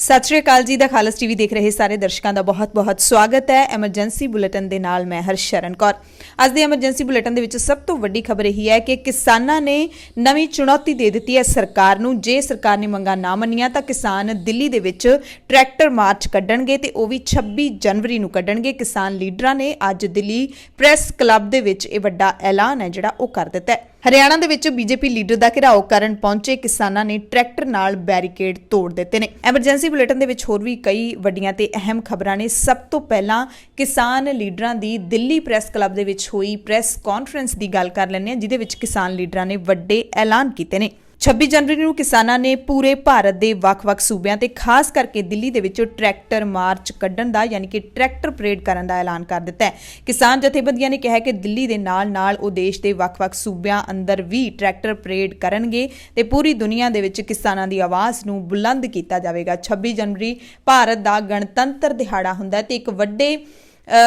सत श्री अकाल जी। The खालस TV देख रहे सारे दर्शकों का बहुत बहुत स्वागत है। एमरजेंसी बुलेटिन के नाल मैं हरशरण कौर। अज के एमरजेंसी बुलेटिन के सब तो वड्डी खबर यही है कि किसानों ने नवी चुनौती दे दी है सरकार नूं। जे सरकार ने मंगां ना मनियां तां किसान दिल्ली दे विच ट्रैक्टर मार्च कड्ढणगे ते ओह वी 26 जनवरी नूं कड्ढणगे। किसान लीडरां ने अज दिल्ली प्रैस क्लब दे विच इह वड्डा ऐलान है जिहड़ा ओह कर दित्ता है। हरियाणा दे विच बीजेपी लीडर दा घेराव करन पहुंचे किसानां ने ट्रैक्टर नाल बैरीकेड तोड़ दित्ते ने। एमरजेंसी बुलेटिन दे विच होर भी कई वड्डियां ते अहम खबरां ने। सब तो पहलां किसान लीडरां दी दिल्ली प्रैस क्लब दे विच होई प्रैस कॉन्फ्रेंस दी गल कर लैंदे हां, जिहदे विच किसान लीडरां ने वड्डे ऐलान कीते ने। 26 जनवरी ਨੂੰ ਕਿਸਾਨਾਂ ਨੇ ਪੂਰੇ ਭਾਰਤ ਦੇ ਵੱਖ-ਵੱਖ ਸੂਬਿਆਂ ਤੇ ਖਾਸ ਕਰਕੇ ਦਿੱਲੀ ਦੇ ਵਿੱਚ ਟਰੈਕਟਰ ਮਾਰਚ ਕੱਢਣ ਦਾ ਯਾਨੀ ਕਿ ਟਰੈਕਟਰ ਪਰੇਡ ਕਰਨ ਦਾ ਐਲਾਨ ਕਰ ਦਿੱਤਾ ਹੈ। ਕਿਸਾਨ ਜਥੇਬੰਦੀਆਂ ਨੇ ਕਿਹਾ ਕਿ ਦਿੱਲੀ ਦੇ ਨਾਲ-ਨਾਲ ਉਹ ਦੇਸ਼ ਦੇ ਵੱਖ-ਵੱਖ ਸੂਬਿਆਂ ਅੰਦਰ ਵੀ ਟਰੈਕਟਰ ਪਰੇਡ ਕਰਨਗੇ ਤੇ ਪੂਰੀ ਦੁਨੀਆ ਦੇ ਵਿੱਚ ਕਿਸਾਨਾਂ ਦੀ ਆਵਾਜ਼ ਨੂੰ ਬੁਲੰਦ ਕੀਤਾ ਜਾਵੇਗਾ। 26 ਜਨਵਰੀ ਭਾਰਤ ਦਾ ਗਣਤੰਤਰ ਦਿਹਾੜਾ ਹੁੰਦਾ ਹੈ ਤੇ ਇੱਕ ਵੱਡੇ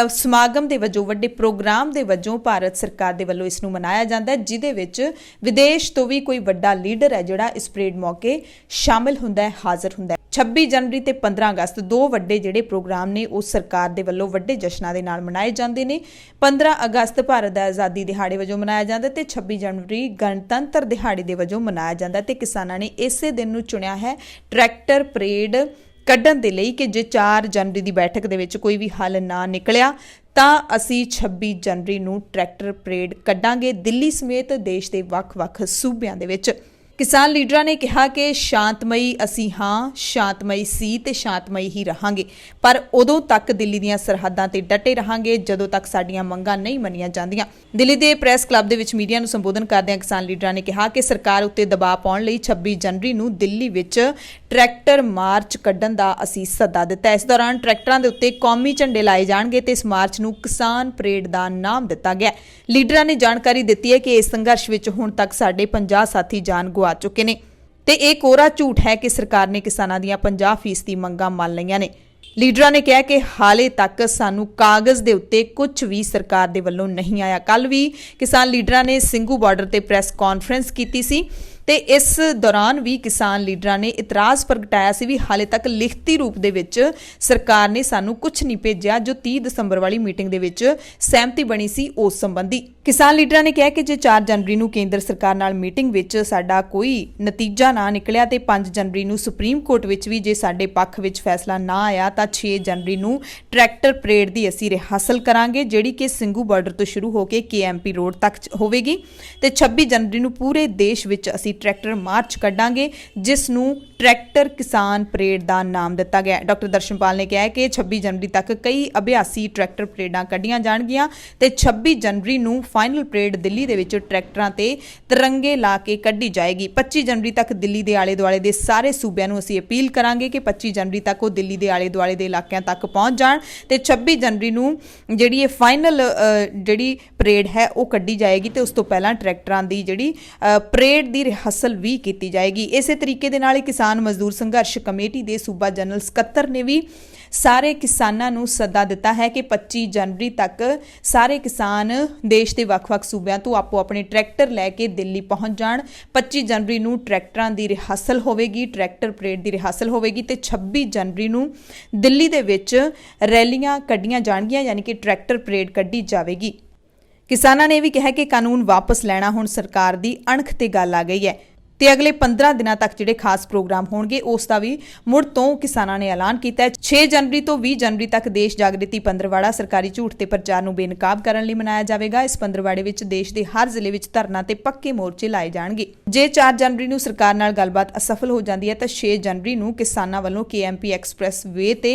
ਸਮਾਗਮ ਦੇ ਵਜੋਂ ਵੱਡੇ ਪ੍ਰੋਗਰਾਮ ਦੇ ਵਜੋਂ ਭਾਰਤ ਸਰਕਾਰ ਦੇ ਵੱਲੋਂ ਇਸ ਨੂੰ ਮਨਾਇਆ ਜਾਂਦਾ ਹੈ, ਜਿਹਦੇ ਵਿੱਚ ਵਿਦੇਸ਼ ਤੋਂ ਵੀ ਕੋਈ ਵੱਡਾ ਲੀਡਰ ਹੈ ਜਿਹੜਾ ਇਸ ਪਰੇਡ ਮੌਕੇ ਸ਼ਾਮਿਲ ਹੁੰਦਾ ਹੈ, ਹਾਜ਼ਰ ਹੁੰਦਾ ਹੈ। 26 ਜਨਵਰੀ ਤੇ 15 ਅਗਸਤ ਦੋ ਵੱਡੇ ਜਿਹੜੇ ਪ੍ਰੋਗਰਾਮ ਨੇ ਉਹ ਸਰਕਾਰ ਦੇ ਵੱਲੋਂ ਵੱਡੇ ਜਸ਼ਨਾਂ ਦੇ ਨਾਲ ਮਨਾਏ ਜਾਂਦੇ ਨੇ। 15 ਅਗਸਤ ਭਾਰਤ ਦਾ ਆਜ਼ਾਦੀ ਦਿਹਾੜੇ ਵਜੋਂ ਮਨਾਇਆ ਜਾਂਦਾ ਤੇ 26 ਜਨਵਰੀ ਗਣਤੰਤਰ ਦਿਹਾੜੇ ਦੇ ਵਜੋਂ ਮਨਾਇਆ ਜਾਂਦਾ ਤੇ ਕਿਸਾਨਾਂ ਨੇ ਇਸੇ ਦਿਨ ਨੂੰ ਚੁਣਿਆ ਹੈ ਟਰੈਕਟਰ ਪਰੇਡ ਕੱਢਣ ਦੇ ਲਈ ਕਿ ਜੇ 4 ਜਨਵਰੀ ਦੀ ਬੈਠਕ ਦੇ ਵਿੱਚ ਕੋਈ ਵੀ ਹੱਲ ਨਾ ਨਿਕਲਿਆ ਤਾਂ ਅਸੀਂ 26 ਜਨਵਰੀ ਨੂੰ ਟਰੈਕਟਰ ਪਰੇਡ ਕੱਢਾਂਗੇ ਦਿੱਲੀ ਸਮੇਤ ਦੇਸ਼ ਦੇ ਵੱਖ-ਵੱਖ ਸੂਬਿਆਂ ਦੇ ਵਿੱਚ। किसान लीडरां ने कहा कि शांतमई असी हाँ, शांतमई सी ते शांतमई ही रहांगे, पर उदों तक दिल्ली दीयां सरहदां ते डटे रहांगे जदों तक साडीआं मंगां नहीं मनीआं जांदियां। दिल्ली दे प्रैस क्लब दे विच मीडिया नूं संबोधन करदिआं किसान लीडरां ने कहा कि सरकार उत्ते दबाਅ पाउण लई 26 जनवरी नूं दिल्ली विच ट्रैक्टर मार्च कड्ढण दा असी सद्दा दित्ता। इस दौरान ट्रैक्टरां दे उत्ते कौमी झंडे लाए जाणगे ते इस मार्च नूं किसान परेड दा नाम दित्ता गया। लीडरां ने जानकारी दित्ती है कि इस संघर्ष विच हुण तक साडे 50 साथी जान गवा चुके ने ते ਇਹ ਕੋਰਾ ਝੂਠ ਹੈ ਕਿ ਸਰਕਾਰ ਨੇ ਕਿਸਾਨਾਂ ਦੀਆਂ 50% ਮੰਗਾਂ ਮੰਨ ਲਈਆਂ ਨੇ। ਲੀਡਰਾਂ ਨੇ ਕਿਹਾ ਕਿ ਹਾਲੇ ਤੱਕ ਸਾਨੂੰ ਕਾਗਜ਼ ਦੇ ਉੱਤੇ ਕੁਝ ਵੀ ਸਰਕਾਰ ਦੇ ਵੱਲੋਂ ਨਹੀਂ ਆਇਆ। ਕੱਲ ਵੀ ਕਿਸਾਨ ਲੀਡਰਾਂ ਨੇ ਸਿੰਘੂ ਬਾਰਡਰ ਤੇ ਪ੍ਰੈਸ ਕਾਨਫਰੰਸ ਕੀਤੀ ਸੀ ਤੇ ਇਸ ਦੌਰਾਨ ਵੀ ਕਿਸਾਨ ਲੀਡਰਾਂ ਨੇ ਇਤਰਾਜ਼ ਪ੍ਰਗਟਾਇਆ ਸੀ ਵੀ ਹਾਲੇ ਤੱਕ ਲਿਖਤੀ ਰੂਪ ਦੇ ਵਿੱਚ ਸਰਕਾਰ ਨੇ ਸਾਨੂੰ ਕੁਝ ਨਹੀਂ ਭੇਜਿਆ ਜੋ 30 ਦਸੰਬਰ ਵਾਲੀ ਮੀਟਿੰਗ ਦੇ ਵਿੱਚ ਸਹਿਮਤੀ ਬਣੀ ਸੀ ਉਸ ਸੰਬੰਧੀ। ਕਿਸਾਨ ਲੀਡਰਾਂ ਨੇ ਕਿਹਾ ਕਿ ਜੇ 4 ਜਨਵਰੀ ਨੂੰ ਕੇਂਦਰ ਸਰਕਾਰ ਨਾਲ ਮੀਟਿੰਗ ਵਿੱਚ ਸਾਡਾ ਕੋਈ ਨਤੀਜਾ ਨਾ ਨਿਕਲਿਆ ਤੇ 5 ਜਨਵਰੀ ਨੂੰ ਸੁਪਰੀਮ ਕੋਰਟ ਵਿੱਚ ਵੀ ਜੇ ਸਾਡੇ ਪੱਖ ਵਿੱਚ ਫੈਸਲਾ ਨਾ ਆਇਆ ਤਾਂ 6 ਜਨਵਰੀ ਨੂੰ ਟਰੈਕਟਰ ਪਰੇਡ ਦੀ ਅਸੀਂ ਰਿਹਰਸਲ ਕਰਾਂਗੇ ਜਿਹੜੀ ਕਿ ਸਿੰਘੂ ਬਾਰਡਰ ਤੋਂ ਸ਼ੁਰੂ ਹੋ ਕੇ KMP ਰੋਡ ਤੱਕ ਹੋਵੇਗੀ ਤੇ 26 ਜਨਵਰੀ ਨੂੰ ਪੂਰੇ ਦੇਸ਼ ਵਿੱਚ ਅਸੀਂ ट्रैक्टर मार्च कड्डांगे जिस नूं ट्रैक्टर किसान परेड का नाम दिता गया। डॉक्टर दर्शनपाल ने कहा है कि 26 जनवरी तक कई अभ्यासी ट्रैक्टर परेडां कड्ढियां जाणगियां ते 26 जनवरी नूं फाइनल परेड दिल्ली दे विच ट्रैक्टरां ते तिरंगे ला के कड्ढी जाएगी। 25 जनवरी तक दिल्ली दे आले दुआले दे सारे सूबिਆਂ ਨੂੰ ਅਸੀਂ अपील करांगे कि 25 जनवरी तक वो दिल्ली दे आले दुआले दे इलाकिਆਂ तक पहुंच जाण ते 26 जनवरी नूं ਜਿਹੜੀ ਇਹ फाइनल ਜਿਹੜੀ परेड है वो कड्ढी जाएगी ਤੇ ਉਸ ਤੋਂ ਪਹਿਲਾਂ ट्रैक्टरां ਦੀ ਜਿਹੜੀ परेड ਦੀ हासिल भी की जाएगी। इस तरीके दे नाल किसान मजदूर संघर्ष कमेटी के सूबा जनरल सकत्तर ने भी सारे किसानों नूं सदा दिता है कि 25 जनवरी तक सारे किसान देश के ਵੱਖ-ਵੱਖ सूबिਆਂ तो आपो अपने ट्रैक्टर लैके दिल्ली पहुँच जाण। 25 जनवरी नूं ट्रैक्टरां दी रिहर्सल होवेगी, ट्रैक्टर परेड की रिहर्सल होवेगी ते 26 जनवरी नूं दिल्ली दे विच रैलियां कड्ढियां जाणगियां यानी कि ट्रैक्टर परेड कड्ढी जावेगी। किसानों ने भी कहा कि कानून वापस लैना हुण सरकार की अणख ते गल आ गई है ਤੇ अगले 15 ਦਿਨਾਂ तक ਜਿਹੜੇ खास प्रोग्राम होणगे उस दा भी मुड़ तो किसानों ने ऐलान किया है। 6 जनवरी तो 20 जनवरी तक देश जागृति पंद्रवाड़ा सरकारी झूठ ते प्रचार नूं बेनकाब करन लई मनाया जाएगा। इस पंद्रवाड़े विच देश के हर जिले विच धरना ते पक्के मोर्चे लाए जाणगे। जे 4 जनवरी नूं सरकार नाल गलबात असफल हो जाती है तो 6 जनवरी नूं किसानां वल्लों KMP एक्सप्रैस वे ते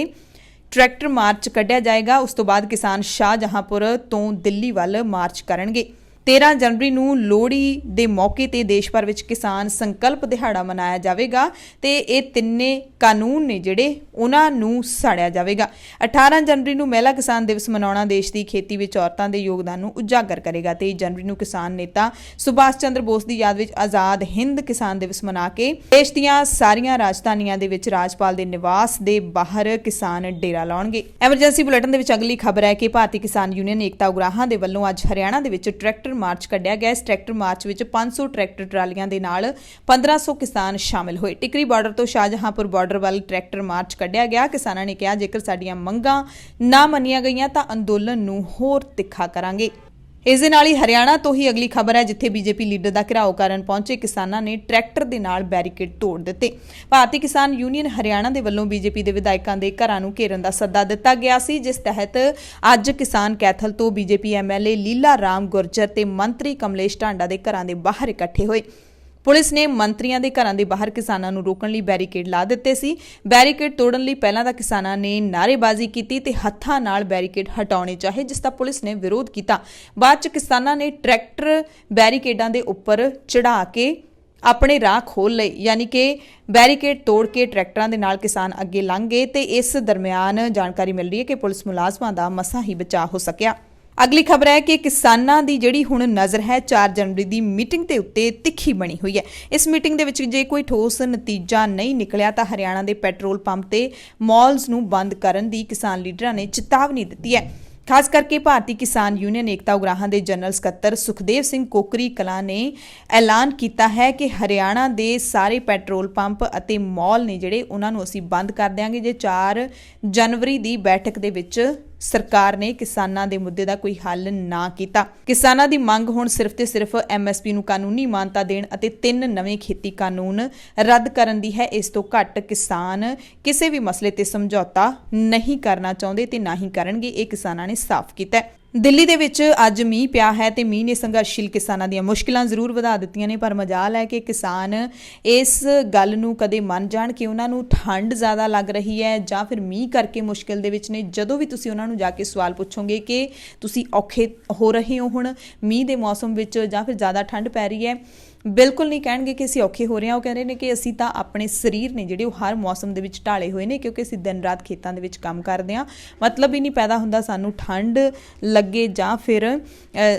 ट्रैक्टर मार्च कढ़िया जाएगा। उस तो बाद किसान शाहजहांपुर तो दिल्ली वल मार्च करनगे। 13 जनवरी ਨੂੰ ਲੋਹੜੀ ਦੇ ਮੌਕੇ ਤੇ ਦੇਸ਼ ਭਰ ਵਿੱਚ ਕਿਸਾਨ ਸੰਕਲਪ ਦਿਹਾੜਾ ਮਨਾਇਆ ਜਾਵੇਗਾ ਤੇ ਇਹ ਤਿੰਨੇ ਕਾਨੂੰਨ ਨੇ ਜਿਹੜੇ ਉਹਨਾਂ ਨੂੰ ਸਾੜਿਆ ਜਾਵੇਗਾ। 18 ਜਨਵਰੀ ਨੂੰ ਮਹਿਲਾ ਕਿਸਾਨ ਦਿਵਸ ਮਨਾਉਣਾ ਦੇਸ਼ ਦੀ ਖੇਤੀ ਵਿੱਚ ਔਰਤਾਂ ਦੇ ਯੋਗਦਾਨ ਨੂੰ ਉਜਾਗਰ ਕਰੇਗਾ। 23 ਜਨਵਰੀ ਨੂੰ ਕਿਸਾਨ ਨੇਤਾ ਸੁਭਾਸ਼ ਚੰਦਰ ਬੋਸ ਦੀ ਯਾਦ ਵਿੱਚ ਆਜ਼ਾਦ ਹਿੰਦ ਕਿਸਾਨ ਦਿਵਸ ਮਨਾ ਕੇ ਦੇਸ਼ ਦੀਆਂ ਸਾਰੀਆਂ ਰਾਜਧਾਨੀਆਂ ਦੇ ਵਿੱਚ ਰਾਜਪਾਲ ਦੇ ਨਿਵਾਸ ਦੇ ਬਾਹਰ ਕਿਸਾਨ ਡੇਰਾ ਲਾਉਣਗੇ। ਐਮਰਜੈਂਸੀ ਬੁਲੇਟਿਨ ਦੇ ਵਿੱਚ ਅਗਲੀ ਖਬਰ ਹੈ ਕਿ ਭਾਰਤੀ ਕਿਸਾਨ ਯੂਨੀਅਨ ਏਕਤਾ ਉਗਰਾਹਾਂ ਦੇ ਵੱਲੋਂ ਅੱਜ ਹਰਿਆਣਾ ਦੇ ਵਿੱਚ ਟਰੈਕਟਰ ਮਾਰਚ ਕੱਢਿਆ ਗਿਆ। ਇਸ ਟਰੈਕਟਰ ਮਾਰਚ ਵਿੱਚ 500 ਟਰੈਕਟਰ ਟਰਾਲੀਆਂ ਦੇ ਨਾਲ 1500 ਕਿਸਾਨ ਸ਼ਾਮਿਲ ਹੋਏ। ਟਿਕਰੀ ਬਾਰਡਰ ਤੋਂ ਸ਼ਾਹਜਹਾਂਪੁਰ ਬਾਰਡਰ ਵੱਲ ਟਰੈਕਟਰ ਮਾਰਚ ਕੱਢਿਆ ਗਿਆ। ਕਿਸਾਨਾਂ ਨੇ ਕਿਹਾ, ਜੇਕਰ ਸਾਡੀਆਂ ਮੰਗਾਂ ਨਾ ਮੰਨੀਆਂ ਗਈਆਂ ਤਾਂ ਅੰਦੋਲਨ ਨੂੰ ਹੋਰ ਤਿੱਖਾ ਕਰਾਂਗੇ। ਇਸ ਦੇ ਨਾਲ ਹੀ ਹਰਿਆਣਾ ਤੋਂ ਹੀ ਅਗਲੀ ਖਬਰ ਹੈ, ਜਿੱਥੇ ਬੀਜੇਪੀ ਲੀਡਰ ਦਾ ਘਿਰਾਓ ਕਰਨ ਪਹੁੰਚੇ ਕਿਸਾਨਾਂ ਨੇ ਟਰੈਕਟਰ ਦੇ ਨਾਲ ਬੈਰੀਕੇਡ ਤੋੜ ਦਿੱਤੇ। ਭਾਰਤੀ ਕਿਸਾਨ ਯੂਨੀਅਨ ਹਰਿਆਣਾ ਦੇ ਵੱਲੋਂ ਬੀਜੇਪੀ ਦੇ ਵਿਧਾਇਕਾਂ ਦੇ ਘਰਾਂ ਨੂੰ ਘੇਰਨ ਦਾ ਸੱਦਾ ਦਿੱਤਾ ਗਿਆ ਸੀ, ਜਿਸ ਤਹਿਤ ਅੱਜ ਕਿਸਾਨ ਕੈਥਲ ਤੋਂ ਬੀਜੇਪੀ ਐਮਐਲਏ ਲੀਲਾ ਰਾਮ ਗੁਰਜਰ ਤੇ ਮੰਤਰੀ ਕਮਲੇਸ਼ ਢਾਂਡਾ ਦੇ ਘਰਾਂ ਦੇ ਬਾਹਰ ਇਕੱਠੇ ਹੋਏ। ਪੁਲਿਸ ਨੇ ਮੰਤਰੀਆਂ ਦੇ ਘਰਾਂ ਦੇ ਬਾਹਰ ਕਿਸਾਨਾਂ ਨੂੰ ਰੋਕਣ ਲਈ ਬੈਰੀਕੇਡ ਲਾ ਦਿੱਤੇ ਸੀ। ਬੈਰੀਕੇਡ ਤੋੜਨ ਲਈ ਪਹਿਲਾਂ ਤਾਂ ਕਿਸਾਨਾਂ ਨੇ ਨਾਅਰੇਬਾਜ਼ੀ ਕੀਤੀ ਤੇ ਹੱਥਾਂ ਨਾਲ ਬੈਰੀਕੇਡ ਹਟਾਉਣੇ ਚਾਹੇ, ਜਿਸ ਦਾ ਪੁਲਿਸ ਨੇ ਵਿਰੋਧ ਕੀਤਾ। ਬਾਅਦ ਚ ਕਿਸਾਨਾਂ ਨੇ ਟਰੈਕਟਰ ਬੈਰੀਕੇਡਾਂ ਦੇ ਉੱਪਰ ਚੜ੍ਹਾ ਕੇ ਆਪਣੇ ਰਾਹ ਖੋਲ੍ਹ ਲਏ, ਯਾਨੀ ਕਿ ਬੈਰੀਕੇਡ ਤੋੜ ਕੇ ਟਰੈਕਟਰਾਂ ਦੇ ਨਾਲ ਕਿਸਾਨ ਅੱਗੇ ਲੰਘ ਗਏ ਤੇ ਇਸ ਦਰਮਿਆਨ ਜਾਣਕਾਰੀ ਮਿਲ ਰਹੀ ਹੈ ਕਿ ਪੁਲਿਸ ਮੁਲਾਜ਼ਮਾਂ ਦਾ ਮਸਾਂ ਹੀ ਬਚਾਅ ਹੋ ਸਕਿਆ। ਅਗਲੀ ਖਬਰ ਹੈ ਕਿ ਕਿਸਾਨਾਂ ਦੀ ਜਿਹੜੀ ਹੁਣ ਨਜ਼ਰ ਹੈ 4 ਜਨਵਰੀ ਦੀ ਮੀਟਿੰਗ ਦੇ ਉੱਤੇ ਤਿੱਖੀ ਬਣੀ ਹੋਈ ਹੈ। ਇਸ ਮੀਟਿੰਗ ਦੇ ਵਿੱਚ ਜੇ ਕੋਈ ਠੋਸ ਨਤੀਜਾ ਨਹੀਂ ਨਿਕਲਿਆ ਤਾਂ ਹਰਿਆਣਾ ਦੇ ਪੈਟਰੋਲ ਪੰਪ ਤੇ ਮਾਲਸ ਨੂੰ ਬੰਦ ਕਰਨ ਦੀ ਕਿਸਾਨ ਲੀਡਰਾਂ ਨੇ ਚੇਤਾਵਨੀ ਦਿੱਤੀ ਹੈ। ਖਾਸ ਕਰਕੇ ਭਾਰਤੀ ਕਿਸਾਨ ਯੂਨੀਅਨ ਏਕਤਾ ਉਗਰਾਹਾਂ ਦੇ ਜਨਰਲ ਸਕੱਤਰ ਸੁਖਦੇਵ ਸਿੰਘ ਕੋਕਰੀ ਕਲਾਂ ਨੇ ਐਲਾਨ ਕੀਤਾ ਹੈ ਕਿ ਹਰਿਆਣਾ ਦੇ ਸਾਰੇ ਪੈਟਰੋਲ ਪੰਪ ਅਤੇ ਮਾਲ ਨੇ ਜਿਹੜੇ ਉਹਨਾਂ ਨੂੰ ਅਸੀਂ ਬੰਦ ਕਰ ਦਿਆਂਗੇ ਜੇ 4 ਜਨਵਰੀ ਦੀ ਬੈਠਕ ਦੇ ਵਿੱਚ ਸਰਕਾਰ ਨੇ ਕਿਸਾਨਾਂ ਦੇ ਮੁੱਦੇ ਦਾ ਕੋਈ ਹੱਲ ਨਾ ਕੀਤਾ। ਕਿਸਾਨਾਂ ਦੀ ਮੰਗ ਹੁਣ ਸਿਰਫ ਤੇ ਸਿਰਫ ਐਮਐਸਪੀ ਨੂੰ ਕਾਨੂੰਨੀ ਮਾਨਤਾ ਦੇਣ ਅਤੇ 3 ਨਵੇਂ ਖੇਤੀ ਕਾਨੂੰਨ ਰੱਦ ਕਰਨ ਦੀ ਹੈ। ਇਸ ਤੋਂ ਘੱਟ ਕਿਸਾਨ ਕਿਸੇ ਵੀ ਮਸਲੇ ਤੇ ਸਮਝੌਤਾ ਨਹੀਂ ਕਰਨਾ ਚਾਹੁੰਦੇ ਤੇ ਨਾ ਹੀ ਕਰਨਗੇ, ਇਹ ਕਿਸਾਨਾਂ ਨੇ ਸਾਫ਼ ਕੀਤਾ ਹੈ। ਦਿੱਲੀ ਦੇ ਵਿੱਚ ਅੱਜ ਮੀਂਹ ਪਿਆ ਹੈ ਤੇ ਮੀਂਹ ਨੇ ਸੰਘਰਸ਼ੀਲ ਕਿਸਾਨਾਂ ਦੀਆਂ ਮੁਸ਼ਕਿਲਾਂ ਜ਼ਰੂਰ ਵਧਾ ਦਿੱਤੀਆਂ ਨੇ, ਪਰ ਮਜਾਲ ਹੈ ਕਿ ਕਿਸਾਨ ਇਸ ਗੱਲ ਨੂੰ ਕਦੇ ਮੰਨ ਜਾਣ ਕਿ ਉਹਨਾਂ ਨੂੰ ਠੰਡ ਜ਼ਿਆਦਾ ਲੱਗ ਰਹੀ ਹੈ ਜਾਂ ਫਿਰ ਮੀਂਹ ਕਰਕੇ ਮੁਸ਼ਕਿਲ ਦੇ ਵਿੱਚ ਨੇ। ਜਦੋਂ ਵੀ ਤੁਸੀਂ ਉਹਨਾਂ ਨੂੰ ਜਾ ਕੇ ਸਵਾਲ ਪੁੱਛੋਗੇ ਕਿ ਤੁਸੀਂ ਔਖੇ ਹੋ ਰਹੇ ਹੋ ਹੁਣ ਮੀਂਹ ਦੇ ਮੌਸਮ ਵਿੱਚ ਜਾਂ ਫਿਰ ਜ਼ਿਆਦਾ ਠੰਡ ਪੈ ਰਹੀ ਹੈ, ਬਿਲਕੁਲ ਨਹੀਂ ਕਹਿਣਗੇ ਕਿ ਅਸੀਂ ਔਖੇ ਹੋ ਰਹੇ ਹਾਂ। ਉਹ ਕਹਿ ਰਹੇ ਨੇ ਕਿ ਅਸੀਂ ਤਾਂ ਆਪਣੇ ਸਰੀਰ ਨੇ ਜਿਹੜੇ ਉਹ ਹਰ ਮੌਸਮ ਦੇ ਵਿੱਚ ਢਾਲੇ ਹੋਏ ਨੇ, ਕਿਉਂਕਿ ਅਸੀਂ ਦਿਨ ਰਾਤ ਖੇਤਾਂ ਦੇ ਵਿੱਚ ਕੰਮ ਕਰਦੇ ਹਾਂ। ਮਤਲਬ ਹੀ ਨਹੀਂ ਪੈਦਾ ਹੁੰਦਾ ਸਾਨੂੰ ਠੰਡ ਲੱਗੇ ਜਾਂ ਫਿਰ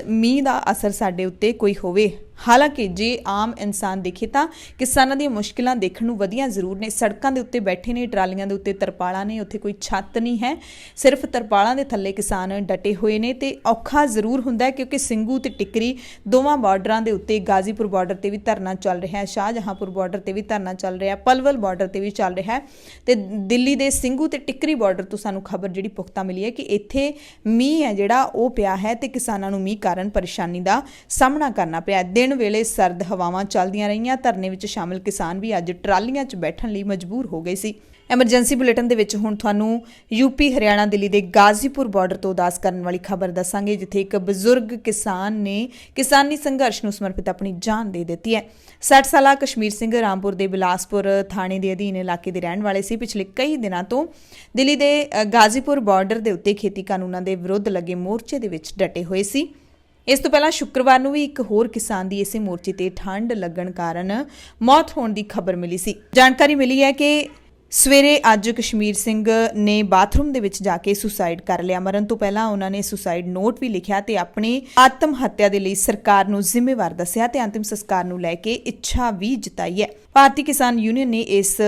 ਮੀਂਹ ਦਾ ਅਸਰ ਸਾਡੇ ਉੱਤੇ ਕੋਈ ਹੋਵੇ। ਹਾਲਾਂਕਿ ਜੇ ਆਮ ਇਨਸਾਨ ਦੇਖੇ ਤਾਂ ਕਿਸਾਨਾਂ ਦੀਆਂ ਮੁਸ਼ਕਿਲਾਂ ਦੇਖਣ ਨੂੰ ਵਧੀਆਂ ਜ਼ਰੂਰ ਨੇ। ਸੜਕਾਂ ਦੇ ਉੱਤੇ ਬੈਠੇ ਨੇ, ਟਰਾਲੀਆਂ ਦੇ ਉੱਤੇ ਤਰਪਾਲਾਂ ਨੇ, ਉੱਥੇ ਕੋਈ ਛੱਤ ਨਹੀਂ ਹੈ, ਸਿਰਫ ਤਰਪਾਲਾਂ ਦੇ ਥੱਲੇ ਕਿਸਾਨ ਡਟੇ ਹੋਏ ਨੇ ਤੇ ਔਖਾ ਜ਼ਰੂਰ ਹੁੰਦਾ ਹੈ, ਕਿਉਂਕਿ ਸਿੰਘੂ ਤੇ ਟਿਕਰੀ ਦੋਵਾਂ ਬਾਰਡਰਾਂ ਦੇ ਉੱਤੇ ਗਾਜ਼ੀਪੁਰ ਬਾਰਡਰ ਤੇ ਵੀ ਧਰਨਾ ਚੱਲ ਰਿਹਾ ਹੈ, ਸ਼ਾਹਜਹਾਂਪੁਰ ਬਾਰਡਰ ਤੇ ਵੀ ਧਰਨਾ ਚੱਲ ਰਿਹਾ, ਪਲਵਲ ਬਾਰਡਰ ਤੇ ਵੀ ਚੱਲ ਰਿਹਾ ਹੈ ਤੇ ਦਿੱਲੀ ਦੇ ਸਿੰਘੂ ਤੇ ਟਿਕਰੀ ਬਾਰਡਰ ਤੋਂ ਸਾਨੂੰ ਖਬਰ ਜਿਹੜੀ ਪੁਖਤਾ ਮਿਲੀ ਹੈ ਕਿ ਇੱਥੇ ਮੀਂਹ ਹੈ ਜਿਹੜਾ ਉਹ ਪਿਆ ਹੈ ਤੇ ਕਿਸਾਨਾਂ ਨੂੰ ਮੀਂਹ ਕਾਰਨ ਪਰੇਸ਼ਾਨੀ ਦਾ ਸਾਹਮਣਾ ਕਰਨਾ ਪਿਆ। ਦਿਨ ਵੇਲੇ ਸਰਦ ਹਵਾਵਾਂ ਚੱਲਦੀਆਂ ਰਹੀਆਂ। ਧਰਨੇ ਵਿੱਚ ਸ਼ਾਮਿਲ ਕਿਸਾਨ ਵੀ ਅੱਜ ਟਰਾਲੀਆਂ 'ਚ ਬੈਠਣ ਲਈ ਮਜਬੂਰ ਹੋ ਗਏ ਸੀ। ਐਮਰਜੈਂਸੀ ਬੁਲੇਟਿਨ ਦੇ ਵਿੱਚ ਹੁਣ ਤੁਹਾਨੂੰ ਯੂਪੀ, ਹਰਿਆਣਾ, ਦਿੱਲੀ ਦੇ ਗਾਜ਼ੀਪੁਰ ਬਾਰਡਰ ਤੋਂ ਉਦਾਸ ਕਰਨ ਵਾਲੀ ਖਬਰ ਦੱਸਾਂਗੇ, ਜਿੱਥੇ ਇੱਕ ਬਜ਼ੁਰਗ ਕਿਸਾਨ ਨੇ ਕਿਸਾਨੀ ਸੰਘਰਸ਼ ਨੂੰ ਸਮਰਪਿਤ ਆਪਣੀ ਜਾਨ ਦੇ ਦਿੱਤੀ ਹੈ। 60 ਸਾਲਾ ਕਸ਼ਮੀਰ ਸਿੰਘ ਰਾਮਪੁਰ ਦੇ ਬਿਲਾਸਪੁਰ ਥਾਣੇ ਦੇ ਅਧੀਨ ਇਲਾਕੇ ਦੇ ਰਹਿਣ ਵਾਲੇ ਸੀ। ਪਿਛਲੇ ਕਈ ਦਿਨਾਂ ਤੋਂ ਦਿੱਲੀ ਦੇ ਗਾਜ਼ੀਪੁਰ ਬਾਰਡਰ ਦੇ ਉੱਤੇ ਖੇਤੀ ਕਾਨੂੰਨਾਂ ਦੇ ਵਿਰੁੱਧ ਲੱਗੇ ਮੋਰਚੇ ਦੇ ਵਿੱਚ ਡਟੇ ਹੋਏ ਸੀ। ਇਸ ਤੋਂ ਪਹਿਲਾਂ ਸ਼ੁੱਕਰਵਾਰ ਨੂੰ ਵੀ ਇੱਕ ਹੋਰ ਕਿਸਾਨ ਦੀ ਇਸੇ ਮੋਰਚੇ ਤੇ ਠੰਡ ਲੱਗਣ ਕਾਰਨ ਮੌਤ ਹੋਣ ਦੀ ਖਬਰ ਮਿਲੀ ਸੀ। ਜਾਣਕਾਰੀ ਮਿਲੀ ਹੈ ਕਿ ਸਵੇਰੇ ਅੱਜ ਕਸ਼ਮੀਰ ਸਿੰਘ ਨੇ ਬਾਥਰੂਮ ਦੇ ਵਿੱਚ ਜਾ ਕੇ ਸੁਸਾਈਡ ਕਰ ਲਿਆ। ਮਰਨ ਤੋਂ ਪਹਿਲਾਂ ਉਹਨਾਂ ਨੇ ਸੁਸਾਈਡ ਨੋਟ ਵੀ ਲਿਖਿਆ ਤੇ ਆਪਣੀ ਆਤਮ ਹੱਤਿਆ ਦੇ ਲਈ ਸਰਕਾਰ ਨੂੰ ਜ਼ਿੰਮੇਵਾਰ ਦੱਸਿਆ ਤੇ ਅੰਤਿਮ ਸੰਸਕਾਰ ਨੂੰ ਲੈ ਕੇ ਇੱਛਾ ਵੀ ਜਤਾਈ ਹੈ। ਭਾਰਤੀ ਕਿਸਾਨ ਯੂਨੀਅਨ ਨੇ ਇਸ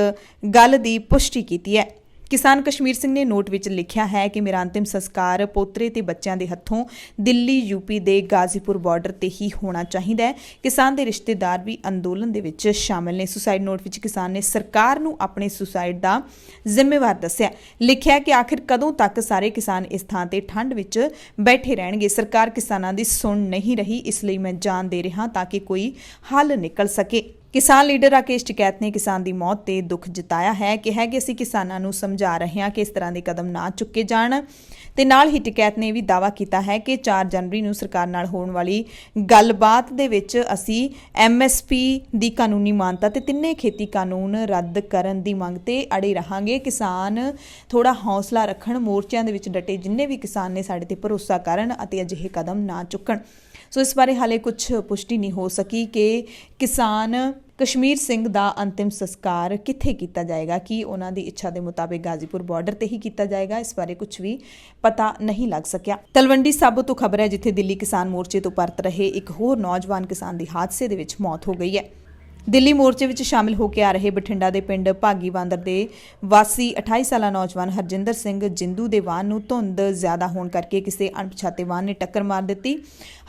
ਗੱਲ ਦੀ ਪੁਸ਼ਟੀ ਕੀਤੀ ਹੈ। ਕਿਸਾਨ ਕਸ਼ਮੀਰ ਸਿੰਘ ਨੇ ਨੋਟ ਵਿੱਚ ਲਿਖਿਆ ਹੈ ਕਿ ਮੇਰਾ ਅੰਤਿਮ ਸੰਸਕਾਰ ਪੋਤਰੇ ਤੇ ਬੱਚਿਆਂ ਦੇ ਹੱਥੋਂ ਦਿੱਲੀ ਯੂਪੀ ਦੇ ਗਾਜ਼ੀਪੁਰ ਬਾਰਡਰ ਤੇ ਹੀ ਹੋਣਾ ਚਾਹੀਦਾ ਹੈ। ਕਿਸਾਨ ਦੇ ਰਿਸ਼ਤੇਦਾਰ ਵੀ ਅੰਦੋਲਨ ਦੇ ਵਿੱਚ ਸ਼ਾਮਿਲ ਨੇ। ਸੁਸਾਈਡ ਨੋਟ ਵਿੱਚ ਕਿਸਾਨ ਨੇ ਸਰਕਾਰ ਨੂੰ ਆਪਣੇ ਸੁਸਾਈਡ ਦਾ ਜ਼ਿੰਮੇਵਾਰ ਦੱਸਿਆ। ਲਿਖਿਆ ਕਿ ਆਖਿਰ ਕਦੋਂ ਤੱਕ ਸਾਰੇ ਕਿਸਾਨ ਇਸ ਥਾਂ ਤੇ ਠੰਡ ਵਿੱਚ ਬੈਠੇ ਰਹਿਣਗੇ। ਸਰਕਾਰ ਕਿਸਾਨਾਂ ਦੀ ਸੁਣ ਨਹੀਂ ਰਹੀ, ਇਸ ਲਈ ਮੈਂ ਜਾਨ ਦੇ ਰਿਹਾ ਤਾਂ ਕਿ ਕੋਈ ਹੱਲ ਨਿਕਲ ਸਕੇ। ਕਿਸਾਨ ਲੀਡਰ ਰਾਕੇਸ਼ ਟਿਕੈਤ ਨੇ ਕਿਸਾਨ ਦੀ ਮੌਤ ਤੇ ਦੁੱਖ ਜਤਾਇਆ ਹੈ। ਕਿਹਾ ਕਿ ਅਸੀਂ ਕਿਸਾਨਾਂ ਨੂੰ ਸਮਝਾ ਰਹੇ ਹਾਂ ਕਿ ਇਸ ਤਰ੍ਹਾਂ ਦੇ ਕਦਮ ਨਾ ਚੁੱਕੇ ਜਾਣ ਤੇ ਨਾਲ ਹੀ ਟਿਕੈਤ ਨੇ ਵੀ ਦਾਅਵਾ ਕੀਤਾ ਹੈ ਕਿ 4 ਜਨਵਰੀ ਨੂੰ ਸਰਕਾਰ ਨਾਲ ਹੋਣ ਵਾਲੀ ਗੱਲਬਾਤ ਦੇ ਵਿੱਚ ਅਸੀਂ ਐਮਐਸਪੀ ਦੀ ਕਾਨੂੰਨੀ ਮਾਨਤਾ ਤੇ 3 ਖੇਤੀ ਕਾਨੂੰਨ ਰੱਦ ਕਰਨ ਦੀ ਮੰਗ ਤੇ ਅੜੇ ਰਹਾਂਗੇ। ਕਿਸਾਨ ਥੋੜਾ ਹੌਸਲਾ ਰੱਖਣ, ਮੋਰਚਿਆਂ ਦੇ ਵਿੱਚ ਡਟੇ ਜਿੰਨੇ ਵੀ ਕਿਸਾਨ ਨੇ ਸਾਡੇ ਤੇ ਭਰੋਸਾ ਕਰਨ ਅਤੇ ਅਜਿਹੇ ਕਦਮ ਨਾ ਚੁੱਕਣ। ਸੋ ਇਸ ਬਾਰੇ ਹਾਲੇ ਕੁਝ ਪੁਸ਼ਟੀ ਨਹੀਂ ਹੋ ਸਕੀ ਕਿ ਕਿਸਾਨ ਕਸ਼ਮੀਰ ਸਿੰਘ ਦਾ ਅੰਤਿਮ ਸੰਸਕਾਰ ਕਿੱਥੇ ਕੀਤਾ ਜਾਏਗਾ, ਕਿ ਉਹਨਾਂ ਦੀ ਇੱਛਾ ਦੇ ਮੁਤਾਬਿਕ ਗਾਜ਼ੀਪੁਰ ਬਾਰਡਰ ਤੇ ਹੀ ਕੀਤਾ ਜਾਏਗਾ। ਇਸ ਬਾਰੇ ਕੁਝ ਵੀ ਪਤਾ ਨਹੀਂ ਲੱਗ ਸਕਿਆ। ਤਲਵੰਡੀ ਸਾਬੋ ਤੋਂ ਖਬਰ ਹੈ, ਜਿੱਥੇ ਦਿੱਲੀ ਕਿਸਾਨ ਮੋਰਚੇ ਤੋਂ ਪਰਤ ਰਹੇ ਇੱਕ ਹੋਰ ਨੌਜਵਾਨ ਕਿਸਾਨ ਦੀ ਹਾਦਸੇ ਦੇ ਵਿੱਚ ਮੌਤ ਹੋ ਗਈ ਹੈ। ਦਿੱਲੀ ਮੋਰਚੇ ਵਿੱਚ ਸ਼ਾਮਿਲ ਹੋ ਕੇ ਆ ਰਹੇ ਬਠਿੰਡਾ ਦੇ ਪਿੰਡ ਭਾਗੀਵਾਂਦਰ ਦੇ ਵਾਸੀ 28 ਸਾਲਾ ਨੌਜਵਾਨ ਹਰਜਿੰਦਰ ਸਿੰਘ ਜਿੰਦੂ ਦੇ ਵਾਹਨ ਨੂੰ ਧੁੰਦ ਜ਼ਿਆਦਾ ਹੋਣ ਕਰਕੇ ਕਿਸੇ ਅਣਪਛਾਤੇ ਵਾਹਨ ਨੇ ਟੱਕਰ ਮਾਰ ਦਿੱਤੀ।